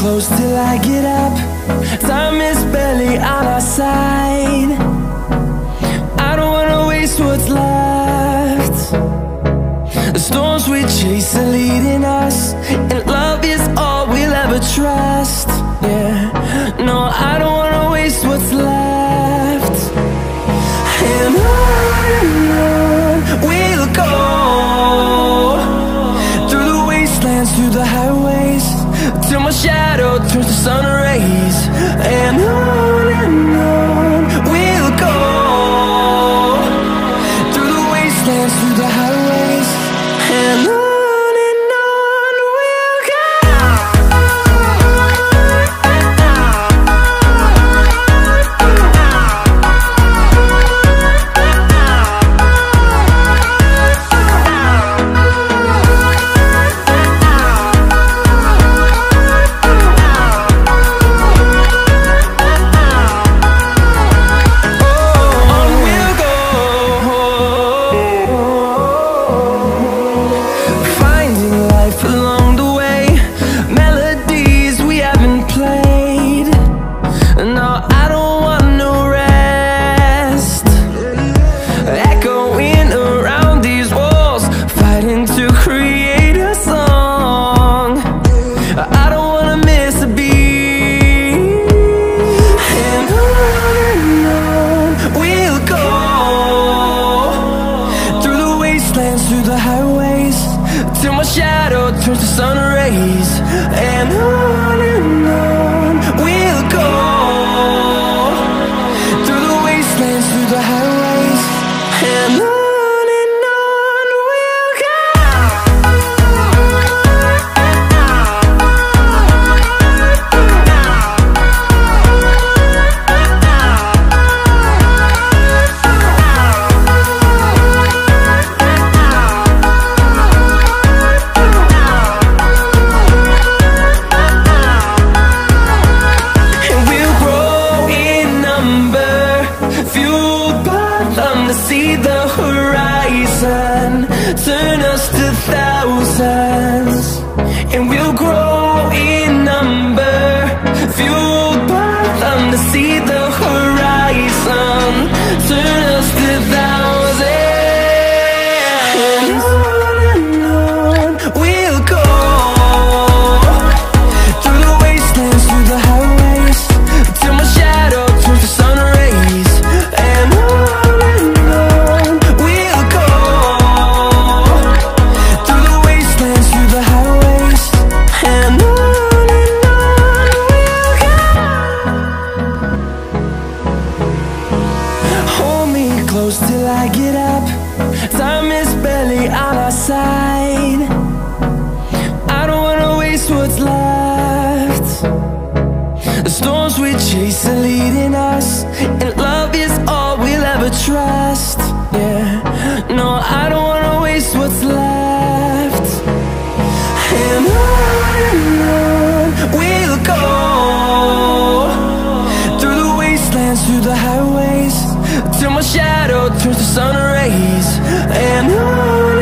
close till I get up. Time is barely on our side. I don't wanna waste what's left. The storms we chase are leading us, and love is all we'll ever trust. Yeah, no, I don't wanna waste what's left. And on we'll go, through the wastelands, through the highways, till my shadow turns to sun rays. And on we'll go, through the wastelands, through the highways, and on we'll go. Through the highways, till my shadow turns to sun rays. And on we'll go, through the wastelands, through the highways, and on we'll go. See the horizon, turn us to thousands, and we'll grow in number, fueled by them to see the horizon, turn us to thousands. And on we'll go, through the wastelands, through the highways, till my shadow turns to sun rays. And close till I get up. Time is barely on our side. I don't wanna waste what's left. The storms we chase are leading us, and love is all we'll ever trust. Yeah, no, I don't wanna waste what's left. And on we'll go, through the wastelands, through the highways, till my shadow turns to sun rays. And on